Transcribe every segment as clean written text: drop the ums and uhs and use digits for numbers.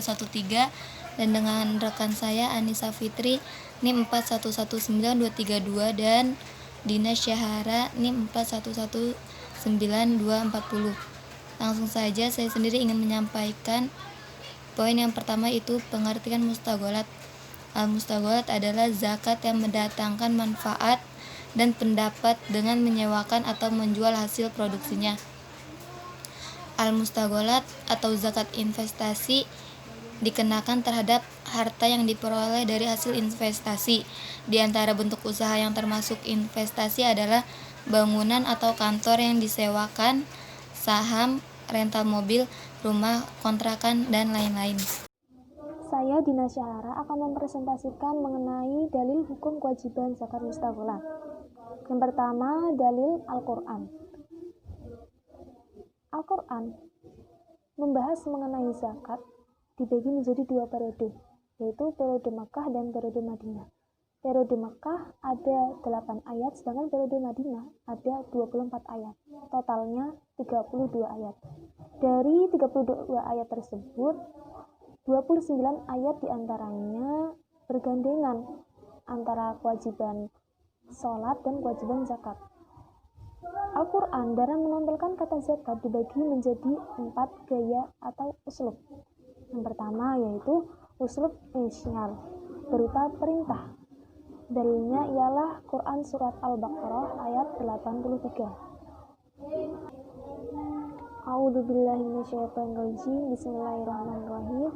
113 dan dengan rekan saya Anissa Fitri NIM 4119232 dan Dina Syahara NIM 4119240. Langsung saja saya sendiri ingin menyampaikan poin yang pertama, itu pengertian mustagholat. Al-mustagholat adalah zakat yang mendatangkan manfaat dan pendapat dengan menyewakan atau menjual hasil produksinya. Al-mustagholat atau zakat investasi dikenakan terhadap harta yang diperoleh dari hasil investasi. Di antara bentuk usaha yang termasuk investasi adalah bangunan atau kantor yang disewakan, saham, rental mobil, rumah, kontrakan, dan lain-lain. Saya Dina Syahara akan mempresentasikan mengenai dalil hukum kewajiban zakat mustagholat. Yang pertama, dalil Al-Quran. Al-Quran membahas mengenai zakat dibagi menjadi dua periode, yaitu periode Mekah dan periode Madinah. Periode Mekah ada 8 ayat, sedangkan periode Madinah ada 24 ayat. Totalnya 32 ayat. Dari 32 ayat tersebut, 29 ayat diantaranya bergandengan antara kewajiban sholat dan kewajiban zakat. Al-Quran dalam menampilkan kata zakat dibagi menjadi 4 gaya atau uslub. Yang pertama yaitu uslub insyal berupa perintah. Dalilnya ialah Quran surat Al-Baqarah ayat 83. A'udzubillahi minasyaitonirrajim. Bismillahirrahmanirrahim.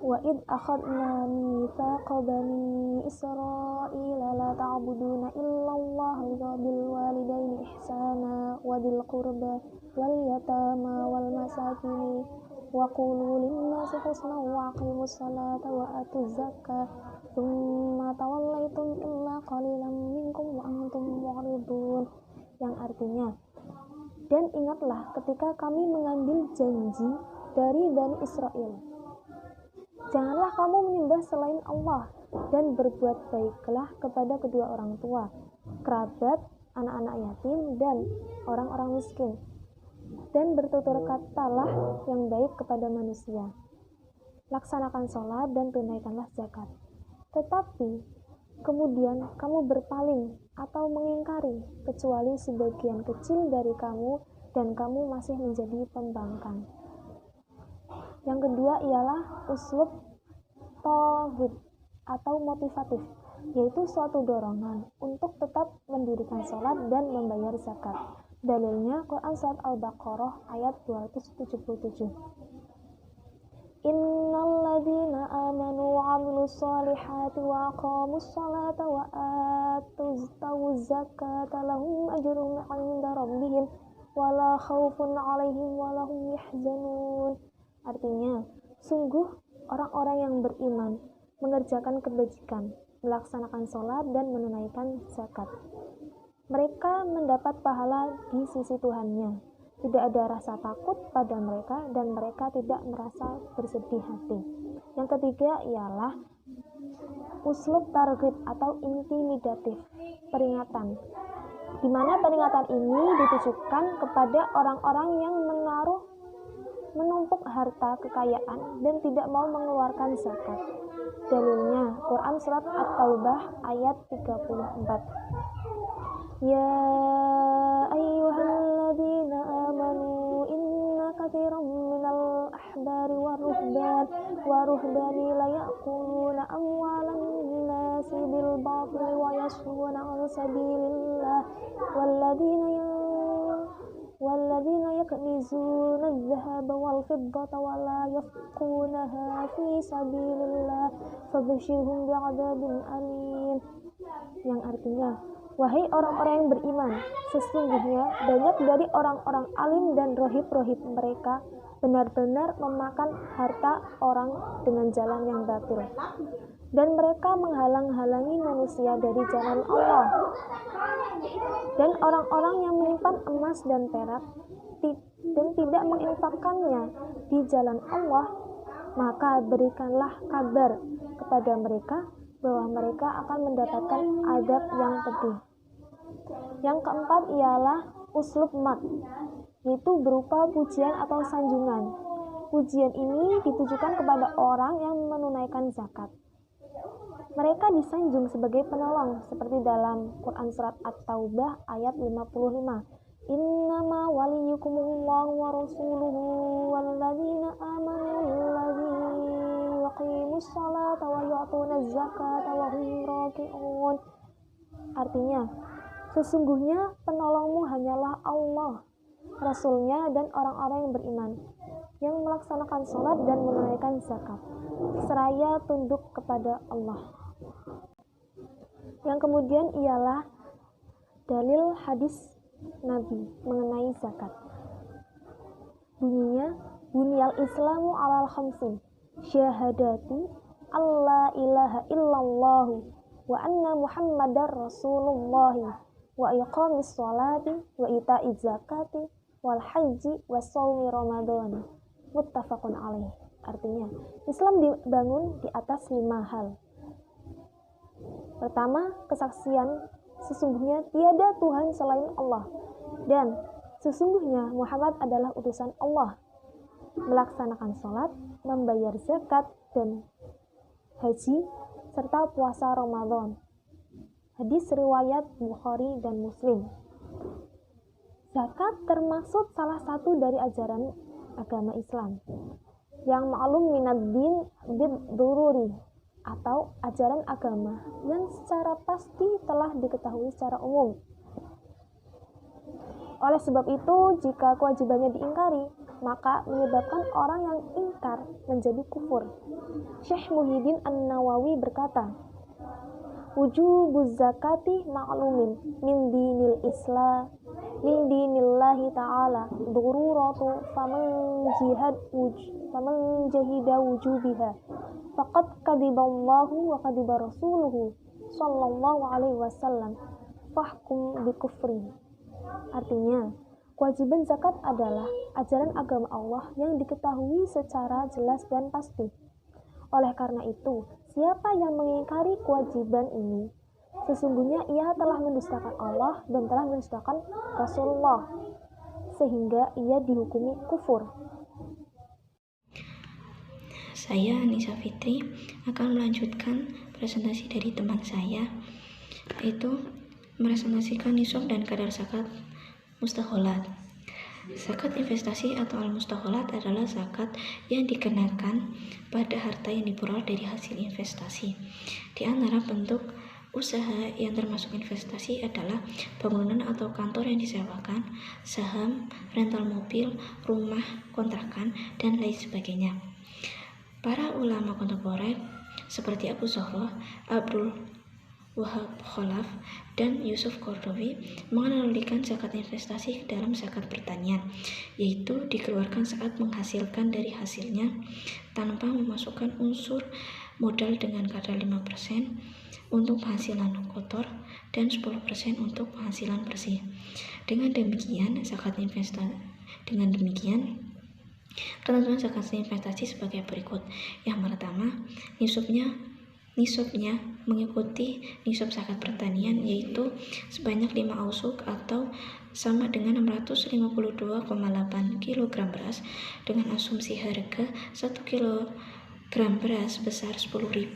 Wa id akhadna mitsaqa bani Israila la ta'buduna illallah wa bil walidaini ihsana wa bil qurba wal yatama wal masakin wa qulu lin-nasi husna wa aqimus salata wa atuz zakata tsumma tawallaitum illa qalilan minkum wa antum mu'ridun. Yang artinya, dan ingatlah ketika kami mengambil janji dari Bani Israel, janganlah kamu menyembah selain Allah dan berbuat baiklah kepada kedua orang tua, kerabat, anak-anak yatim, dan orang-orang miskin, dan bertutur katalah yang baik kepada manusia. Laksanakan sholat dan tunaikanlah zakat. Tetapi kemudian kamu berpaling atau mengingkari kecuali sebagian kecil dari kamu dan kamu masih menjadi pembangkang. Yang kedua ialah uslub tauhid atau motivatif, yaitu suatu dorongan untuk tetap mendirikan sholat dan membayar zakat. Dalilnya Quran surat Al-Baqarah ayat 277. Innal ladzina amanu wa 'amilus shalihati wa aqamus shalata wa atuz zakata lahum ajrun 'inda rabbihim wala khaufun 'alaihim wala hum yahzanun. Artinya, sungguh orang-orang yang beriman mengerjakan kebajikan, melaksanakan sholat dan menunaikan zakat, mereka mendapat pahala di sisi Tuhannya. Tidak ada rasa takut pada mereka dan mereka tidak merasa bersedih hati. Yang ketiga ialah uslub targhib atau intimidatif, peringatan, di mana peringatan ini ditujukan kepada orang-orang yang menumpuk harta kekayaan dan tidak mau mengeluarkan zakat. Dalilnya Quran surat At-Taubah ayat 34. Ya ayyuhalladzina amanu inna katsiran minal ahbari waruhbani la ya'kuluna amwalan nasi bil batili wa yasudduna an sabilillah walladzina yaknizuna adh-dhahaba wal fiddata wa la yafqunaha fi sabilillah fabashshirhum bi'adzabin alim. Yang artinya, wahai orang-orang yang beriman, sesungguhnya banyak dari orang-orang alim dan rohib-rohib mereka benar-benar memakan harta orang dengan jalan yang batil, dan mereka menghalang-halangi manusia dari jalan Allah. Dan orang-orang yang menyimpan emas dan perak dan tidak menginfakkannya di jalan Allah, maka berikanlah kabar kepada mereka bahwa mereka akan mendapatkan azab yang pedih. Yang keempat ialah uslub mat, yaitu berupa pujian atau sanjungan. Pujian ini ditujukan kepada orang yang menunaikan zakat. Mereka disanjung sebagai penolong seperti dalam Quran surat At-Taubah ayat 55. Innama waliyukumullahu wa rasuluhu walladzina amanu alladzina yuqimus salata wa yu'tunaz zakata wa hum raki'un. Artinya, sesungguhnya penolongmu hanyalah Allah, Rasulnya dan orang-orang yang beriman, yang melaksanakan sholat dan menunaikan zakat, seraya tunduk kepada Allah. Yang kemudian ialah dalil hadis Nabi mengenai zakat. Bunyinya, bunyal islamu alal khamsin, syahadati alla ilaha illallahu wa anna muhammadar rasulullah wa iqamis sholati wa ita'iz zakati wal haji wa shaumi ramadan. Muttafaqun alaih. Artinya, Islam dibangun di atas 5 hal. Pertama, kesaksian sesungguhnya tiada Tuhan selain Allah dan sesungguhnya Muhammad adalah utusan Allah. Melaksanakan sholat, membayar zakat dan haji serta puasa Ramadan. Hadis riwayat Bukhari dan Muslim. Zakat termasuk salah satu dari ajaran agama Islam yang ma'lum minad din bid-dururi, atau ajaran agama yang secara pasti telah diketahui secara umum. Oleh sebab itu, jika kewajibannya diingkari, maka menyebabkan orang yang ingkar menjadi kufur. Syekh Muhyiddin An-Nawawi berkata, wujubuz zakati ma'lumin min dinil islam min dinillahi ta'ala dururatu faman jahida wujubiha faqad kadiballahu wa kadiba rasuluhu sallallahu alaihi wasallam fahkum bikufri. Artinya, kewajiban zakat adalah ajaran agama Allah yang diketahui secara jelas dan pasti. Oleh karena itu, siapa yang mengingkari kewajiban ini, sesungguhnya ia telah mendustakan Allah dan telah mendustakan Rasulullah, sehingga ia dihukumi kufur. Saya Anissa Fitri akan melanjutkan presentasi dari teman saya, yaitu mepresentasikan nisab dan kadar zakat mustaqolat. Zakat investasi atau al-mustaqolat adalah zakat yang dikenakan pada harta yang diperoleh dari hasil investasi. Di antara bentuk usaha yang termasuk investasi adalah bangunan atau kantor yang disewakan, saham, rental mobil, rumah, kontrakan, dan lain sebagainya. Para ulama kontemporer seperti Abu Zuhroh, Abdul Wahab Khalaf, dan Yusuf Qaradawi menganalogikan zakat investasi ke dalam zakat pertanian, yaitu dikeluarkan saat menghasilkan dari hasilnya tanpa memasukkan unsur modal dengan kadar 5% untuk penghasilan kotor dan 10% untuk penghasilan bersih. Dengan demikian, ketentuan zakat investasi sebagai berikut. Yang pertama, nisabnya mengikuti nisab zakat pertanian, yaitu sebanyak 5 ausuk atau sama dengan 652,8 kg beras dengan asumsi harga 1 kg beras sebesar 10.000,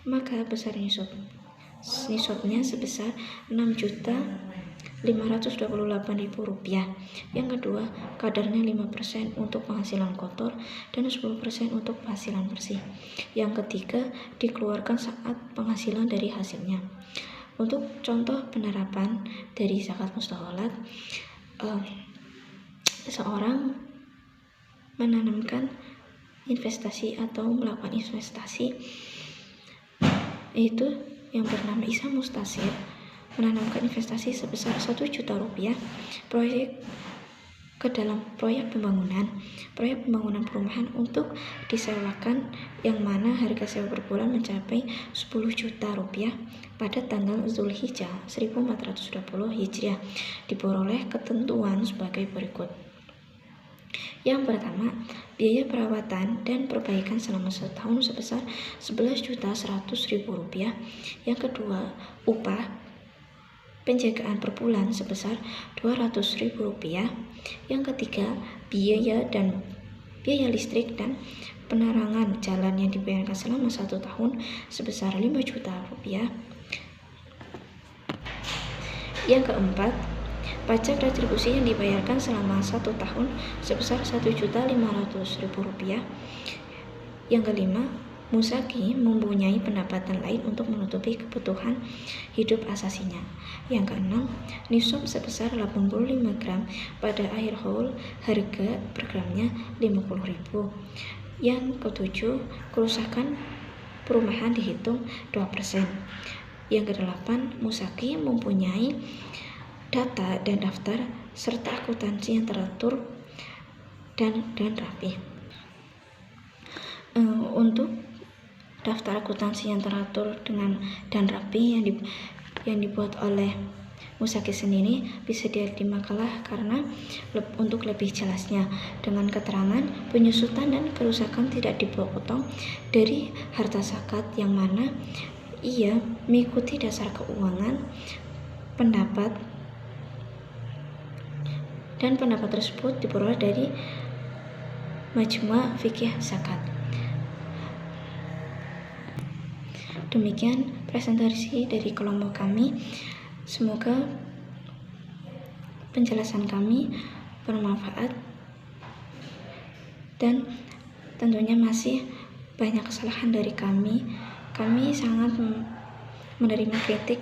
maka besar nisabnya sebesar Rp6.528.000. Yang kedua, kadarnya 5% untuk penghasilan kotor dan 10% untuk penghasilan bersih. Yang ketiga, dikeluarkan saat penghasilan dari hasilnya. Untuk contoh penerapan dari zakat mustaqolat, seorang menanamkan investasi atau melakukan investasi, yaitu yang bernama Isa Mustasir, menanamkan investasi sebesar Rp1 juta ke dalam proyek pembangunan perumahan untuk disewakan, yang mana harga sewa per bulan mencapai Rp10 juta pada tanggal Zulhijjah 1420 Hijriah. Diperoleh ketentuan sebagai berikut. Yang pertama, biaya perawatan dan perbaikan selama setahun sebesar Rp11.100.000. Yang kedua, upah penjagaan per bulan sebesar Rp200.000. Yang ketiga, biaya Biaya listrik dan penerangan jalan yang dibayarkan selama 1 tahun sebesar 5 juta rupiah. Yang keempat, pajak retribusi yang dibayarkan selama 1 tahun sebesar 1.500.000 rupiah. Yang kelima, Musaki mempunyai pendapatan lain untuk menutupi kebutuhan hidup asasinya. Yang keenam, nisab sebesar 85 gram pada akhir haul, harga per gramnya 50.000. Yang ketujuh, kerusakan perumahan dihitung 2%. Yang kedelapan, Musaki mempunyai data dan daftar serta akuntansi yang teratur dan rapi. Untuk daftar akuntansi yang teratur dan rapi yang dibuat oleh Musaki sendiri bisa dilihat di makalah karena untuk lebih jelasnya dengan keterangan penyusutan dan kerusakan tidak dipotong dari harta zakat yang mana ia mengikuti dasar keuangan pendapat tersebut diperoleh dari Majmu' Fikih Zakat. Demikian presentasi dari kelompok kami. Semoga penjelasan kami bermanfaat dan tentunya masih banyak kesalahan dari kami. Kami sangat menerima kritik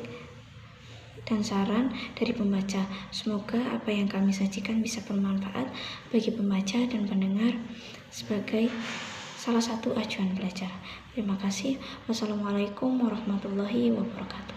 dan saran dari pembaca. Semoga apa yang kami sajikan bisa bermanfaat bagi pembaca dan pendengar sebagai salah satu acuan belajar. Terima kasih. Wassalamualaikum warahmatullahi wabarakatuh.